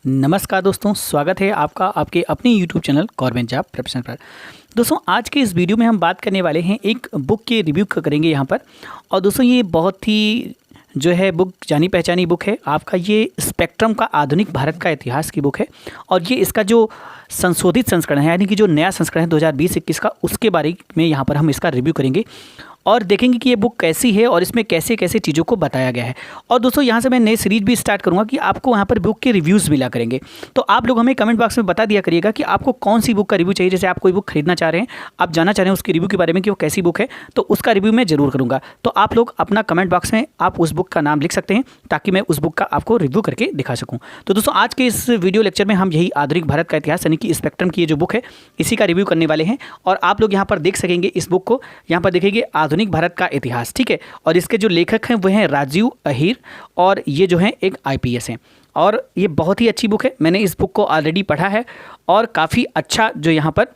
नमस्कार दोस्तों, स्वागत है आपका आपके अपने YouTube channel government job preparation पर। दोस्तों आज के इस वीडियो में हम बात करने वाले हैं एक बुक के रिव्यू करेंगे यहाँ पर। और दोस्तों ये बहुत ही जो है बुक जानी पहचानी बुक है। आपका ये स्पेक्ट्रम का आधुनिक भारत का इतिहास की बुक है और ये इसका जो संशोधित संस्करण है यानी कि जो नया संस्करण है 2020-21 का, उसके बारे में यहाँ पर हम इसका रिव्यू करेंगे और देखेंगे कि ये बुक कैसी है और इसमें कैसे कैसे चीज़ों को बताया गया है। और दोस्तों यहाँ से मैं नई सीरीज भी स्टार्ट करूँगा कि आपको यहाँ पर बुक के रिव्यूज़ मिला करेंगे। तो आप लोग हमें कमेंट बॉक्स में बता दिया करिएगा कि आपको कौन सी बुक का रिव्यू चाहिए। जैसे आप कोई बुक खरीदना चाह रहे हैं, आप जानना चाह रहे हैं उसकी रिव्यू के बारे में कि वो कैसी बुक है, तो उसका रिव्यू मैं ज़रूर करूँगा। तो आप लोग अपना कमेंट बॉक्स में आप उस बुक का नाम लिख सकते हैं ताकि मैं उस बुक का आपको रिव्यू करके दिखा सकूँ। तो दोस्तों आज के इस वीडियो लेक्चर में हम यही आधुनिक भारत का इतिहास यानी कि स्पेक्ट्रम की ये जो बुक है इसी का रिव्यू करने वाले हैं। और आप लोग यहाँ पर देख सकेंगे इस बुक को, यहाँ पर देखेंगे आधुनिक भारत का इतिहास, ठीक है। और इसके जो लेखक हैं वो हैं राजीव अहीर और ये जो हैं एक IPS हैं। और ये बहुत ही अच्छी बुक है, मैंने इस बुक को ऑलरेडी पढ़ा है और काफ़ी अच्छा जो यहाँ पर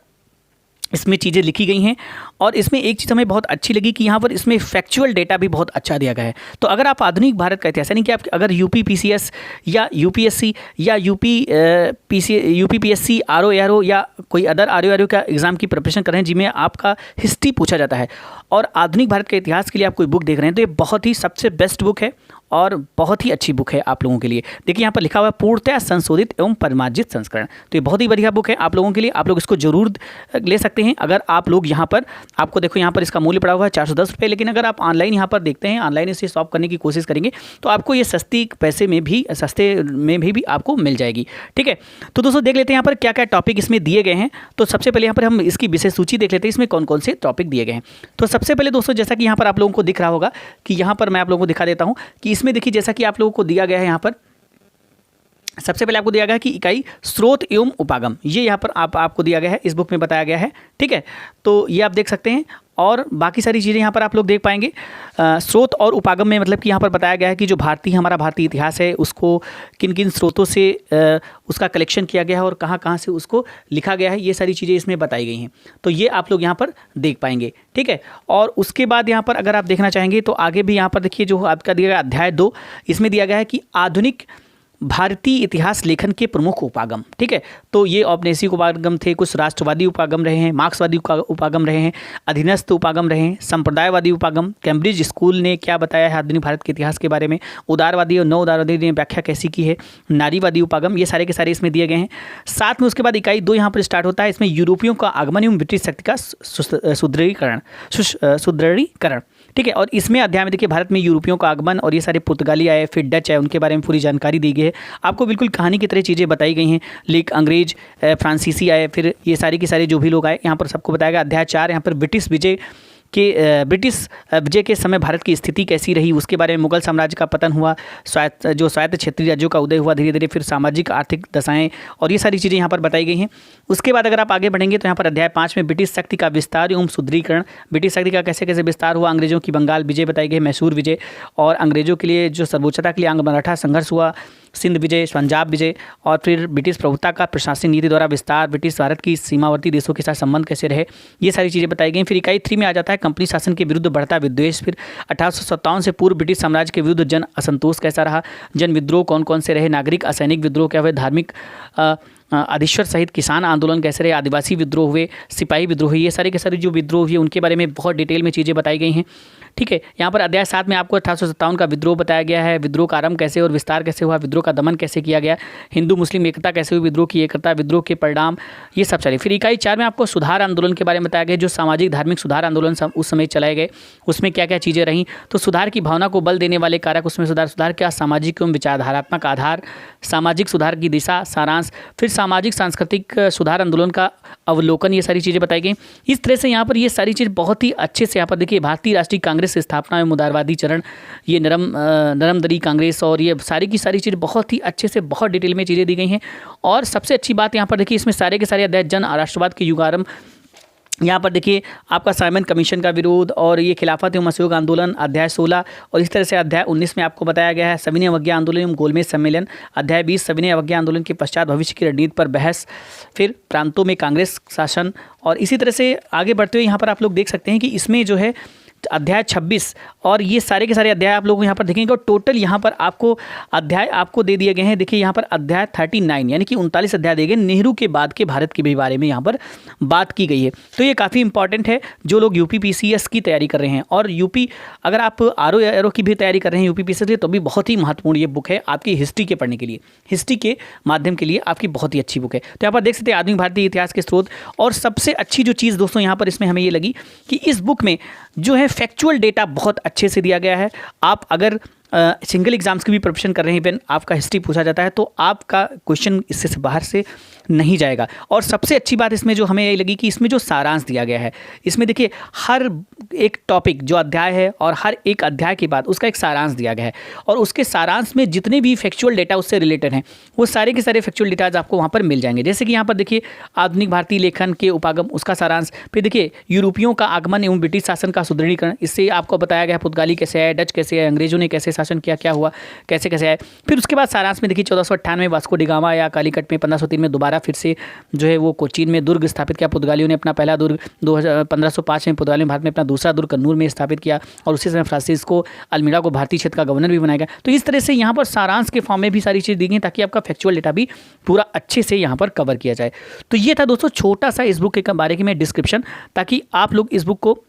इसमें चीज़ें लिखी गई हैं। और इसमें एक चीज़ हमें बहुत अच्छी लगी कि यहाँ पर इसमें फैक्चुअल डेटा भी बहुत अच्छा दिया गया है। तो अगर आप आधुनिक भारत का इतिहास यानी कि आप अगर UPPCS या UPSC या UPPSC RO या कोई अदर RO का एग्ज़ाम की प्रिपरेशन कर रहे हैं जिसमें आपका हिस्ट्री पूछा जाता है और आधुनिक भारत के इतिहास के लिए आप कोई बुक देख रहे हैं, तो ये बहुत ही सबसे बेस्ट बुक है और बहुत ही अच्छी बुक है आप लोगों के लिए। देखिए यहाँ पर लिखा हुआ है पूर्णतः संशोधित एवं परिमार्जित संस्करण। तो ये बहुत ही बढ़िया बुक है आप लोगों के लिए, आप लोग इसको जरूर ले सकते हैं। अगर आप लोग यहाँ पर आपको देखो यहाँ पर इसका मूल्य पड़ा हुआ है 410 रुपये, लेकिन अगर आप ऑनलाइन यहाँ पर देखते हैं, ऑनलाइन इसे शॉप करने की कोशिश करेंगे तो आपको ये सस्ते में भी आपको मिल जाएगी, ठीक है। तो दोस्तों देख लेते हैं यहाँ पर क्या क्या टॉपिक इसमें दिए गए हैं। तो सबसे पहले यहाँ पर हम इसकी विशेष सूची देख लेते हैं, इसमें कौन कौन से टॉपिक दिए गए हैं। तो सबसे पहले दोस्तों जैसा कि यहाँ पर आप लोगों को दिख रहा होगा कि यहाँ पर मैं आप लोगों को दिखा देता हूँ कि इसमें देखिए जैसा कि आप लोगों को दिया गया है, यहाँ पर सबसे पहले आपको दिया गया है कि इकाई स्रोत एवं उपागम, ये यहाँ पर आपको दिया गया है, इस बुक में बताया गया है, ठीक है। तो ये आप देख सकते हैं और बाकी सारी चीज़ें यहाँ पर आप लोग देख पाएंगे। स्रोत और उपागम में मतलब कि यहाँ पर बताया गया है कि जो हमारा भारतीय इतिहास है उसको किन किन स्रोतों से उसका कलेक्शन किया गया है और कहाँ कहाँ से उसको लिखा गया है, ये सारी चीज़ें इसमें बताई गई हैं। तो ये आप लोग यहाँ पर देख पाएंगे, ठीक है। और उसके बाद यहाँ पर अगर आप देखना चाहेंगे तो आगे भी यहाँ पर देखिए जो आपका दिया गया अध्याय 2, इसमें दिया गया है कि आधुनिक भारतीय इतिहास लेखन के प्रमुख उपागम, ठीक है। तो ये औपनिवेशिक उपागम थे, कुछ राष्ट्रवादी उपागम रहे हैं, मार्क्सवादी उपागम रहे हैं, अधीनस्थ उपागम रहे हैं, संप्रदायवादी उपागम, कैम्ब्रिज स्कूल ने क्या बताया है आधुनिक भारत के इतिहास के बारे में, उदारवादी और नौ उदारवादी ने व्याख्या कैसी की है, नारीवादी उपागम, ये सारे के सारे इसमें दिए गए हैं। साथ में उसके बाद इकाई 2 यहाँ पर स्टार्ट होता है, इसमें यूरोपियों का आगमन एवं ब्रिटिश शक्ति का सुदृढ़ीकरण, ठीक है। और इसमें अध्याय में देखिए भारत में यूरोपियों का आगमन और ये सारे पुर्तगाली आए, फिर डच आए, उनके बारे में पूरी जानकारी दी गई है। आपको बिल्कुल कहानी की तरह चीज़ें बताई गई हैं। लेक अंग्रेज, फ्रांसीसी आए, फिर ये सारी की सारी जो भी लोग आए यहाँ पर सबको बताया गया। अध्याय 4 यहाँ पर ब्रिटिश विजय के समय भारत की स्थिति कैसी रही, उसके बारे में, मुगल साम्राज्य का पतन हुआ, स्वायत्त क्षेत्रीय राज्यों का उदय हुआ धीरे धीरे, फिर सामाजिक आर्थिक दशाएं और ये सारी चीज़ें यहाँ पर बताई गई हैं। उसके बाद अगर आप आगे बढ़ेंगे तो यहाँ पर अध्याय 5 में ब्रिटिश शक्ति का विस्तार एवं सुदृढ़ीकरण, ब्रिटिश शक्ति का कैसे कैसे विस्तार हुआ, अंग्रेजों की बंगाल विजय बताई गई, मैसूर विजय और अंग्रेजों के लिए जो सर्वोच्चता के लिए आंग्ल मराठा संघर्ष हुआ, सिंध विजय, पंजाब विजय और फिर ब्रिटिश प्रभुता का प्रशासनिक नीति द्वारा विस्तार, ब्रिटिश भारत की सीमावर्ती देशों के साथ संबंध कैसे रहे, ये सारी चीज़ें बताई गई। फिर इकाई 3 में आ जाता है कंपनी शासन के विरुद्ध बढ़ता विद्वेष, फिर 1857 से पूर्व ब्रिटिश साम्राज्य के विरुद्ध जन असंतोष कैसा रहा, जन विद्रोह कौन कौन से रहे, नागरिक असैनिक विद्रोह क्या हुए, धार्मिक अधीश्वर सहित किसान आंदोलन कैसे रहे, आदिवासी विद्रोह हुए, सिपाही विद्रोह हुए, ये सारे के सारे जो विद्रोह हुए उनके बारे में बहुत डिटेल में चीज़ें बताई गई हैं, ठीक है। यहाँ पर अध्याय 7 में आपको 1857 का विद्रोह बताया गया है, विद्रोह का आरंभ कैसे और विस्तार कैसे हुआ, विद्रोह का दमन कैसे किया गया, हिंदू मुस्लिम एकता कैसे हुई, विद्रोह की एकता, विद्रोह के परिणाम, ये सब चले। फिर इकाई 4 में आपको सुधार आंदोलन के बारे में बताया गया, जो सामाजिक धार्मिक सुधार आंदोलन उस समय चलाए गए, उसमें क्या क्या चीज़ें रहीं। तो सुधार की भावना को बल देने वाले कारक, उसमें सुधार क्या, सामाजिक एवं विचारधारात्मक आधार, सामाजिक सुधार की दिशा, सारांश, फिर सामाजिक सांस्कृतिक सुधार आंदोलन का अवलोकन, ये सारी चीज़ें बताई गई। इस तरह से यहाँ पर ये सारी चीज़ बहुत ही अच्छे से यहाँ पर देखिए भारतीय राष्ट्रीय कांग्रेस की स्थापना एवं उदारवादी चरण, ये नरमदरी कांग्रेस और ये सारी की सारी चीज़ें बहुत ही अच्छे से बहुत डिटेल में चीज़ें दी गई हैं। और सबसे अच्छी बात यहाँ पर देखिए इसमें सारे के सारे अध्याय जन राष्ट्रवाद के युगारंभ, यहाँ पर देखिए आपका साइमन कमीशन का विरोध और ये खिलाफत एवं असहयोग आंदोलन अध्याय 16 और इस तरह से अध्याय 19 में आपको बताया गया है सविनय अवज्ञा आंदोलन एवं गोलमेज सम्मेलन, अध्याय 20 सविनय अवज्ञा आंदोलन के पश्चात भविष्य की रणनीति पर बहस, फिर प्रांतों में कांग्रेस शासन। और इसी तरह से आगे बढ़ते हुए यहाँ पर आप लोग देख सकते हैं कि इसमें जो है अध्याय 26 और ये सारे के सारे अध्याय आप लोग यहाँ पर देखेंगे और टोटल यहाँ पर आपको अध्याय आपको दे दिए गए हैं। देखिए यहाँ पर अध्याय 39 यानी कि 39 अध्याय दिए गए, नेहरू के बाद के भारत के भी बारे में यहाँ पर बात की गई है। तो ये काफ़ी इंपॉर्टेंट है जो लोग यूपीपीसीएस की तैयारी कर रहे हैं, और यूपी अगर आप आरओ की भी तैयारी कर रहे हैं यूपीपीसीएस के लिए, तो भी बहुत ही महत्वपूर्ण ये बुक है आपकी हिस्ट्री के पढ़ने के लिए, हिस्ट्री के माध्यम के लिए आपकी बहुत ही अच्छी बुक है। तो यहाँ पर देख सकते हैं आधुनिक भारतीय इतिहास के स्रोत। और सबसे अच्छी जो चीज़ दोस्तों यहाँ पर इसमें हमें ये लगी कि इस बुक में जो है फैक्चुअल डेटा बहुत अच्छे से दिया गया है। आप अगर सिंगल एग्जाम्स की भी प्रिपरेशन कर रहे हैं, इवन आपका हिस्ट्री पूछा जाता है तो आपका क्वेश्चन इससे बाहर से नहीं जाएगा। और सबसे अच्छी बात इसमें जो हमें ये लगी कि इसमें जो सारांश दिया गया है, इसमें देखिए हर एक टॉपिक जो अध्याय है और हर एक अध्याय के बाद उसका एक सारांश दिया गया है, और उसके सारांश में जितने भी फैक्चुअल डेटा उससे रिलेटेड हैं वो सारे के सारे फैक्चुअल डेटाज आपको वहाँ पर मिल जाएंगे। जैसे कि यहाँ पर देखिए आधुनिक भारतीय लेखन के उपागम, उसका सारांश। फिर देखिए यूरोपियों का आगमन एवं ब्रिटिश शासन का सुदृढ़ीकरण, इससे आपको बताया गया पुर्तगाली कैसे आए, डच कैसे आए, अंग्रेजों ने कैसे शासन किया, क्या हुआ, कैसे कैसे आए। फिर उसके बाद सारांश में देखिए 1498 वास्को डी गामा या कालीकट में, 1503 में दोबारा फिर से जो है वो कोचीन में दुर्ग स्थापित किया पुर्तगालियों ने, अपना पहला दुर्ग 1505 में पुर्तगालियों ने भारत में अपना दूसरा दुर्ग कन्नूर में स्थापित किया, और उसी समय फ्रांसिस्को अल्मीड़ा को भारतीय क्षेत्र का गवर्नर भी बनाया गया। तो इस तरह से यहाँ पर सारांश के फॉर्म में भी सारी चीज़ दी गई ताकि आपका फैक्चुअल डेटा भी पूरा अच्छे से यहाँ पर कवर किया जाए। तो ये था दोस्तों छोटा सा इस बुक के बारे में डिस्क्रिप्शन, ताकि आप लोग इस बुक को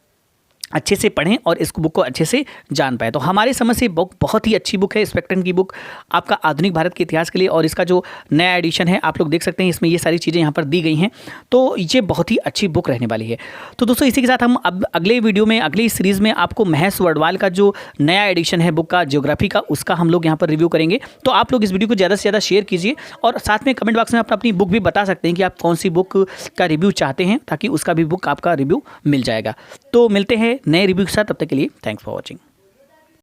अच्छे से पढ़ें और इस बुक को अच्छे से जान पाए। तो हमारी समझ से बुक बहुत ही अच्छी बुक है, स्पेक्ट्रम की बुक आपका आधुनिक भारत के इतिहास के लिए। और इसका जो नया एडिशन है आप लोग देख सकते हैं, इसमें ये सारी चीज़ें यहाँ पर दी गई हैं, तो ये बहुत ही अच्छी बुक रहने वाली है। तो दोस्तों इसी के साथ हम अब अगले वीडियो में, अगली सीरीज़ में आपको महेश वर्डवाल का जो नया एडिशन है बुक का ज्योग्राफी का, उसका हम लोग यहाँ पर रिव्यू करेंगे। तो आप लोग इस वीडियो को ज़्यादा से ज़्यादा शेयर कीजिए, और साथ में कमेंट बॉक्स में अपनी बुक भी बता सकते हैं कि आप कौन सी बुक का रिव्यू चाहते हैं, ताकि उसका भी बुक आपका रिव्यू मिल जाएगा। तो मिलते हैं नए रिव्यू के साथ, तब तक के लिए थैंक्स फॉर वॉचिंग।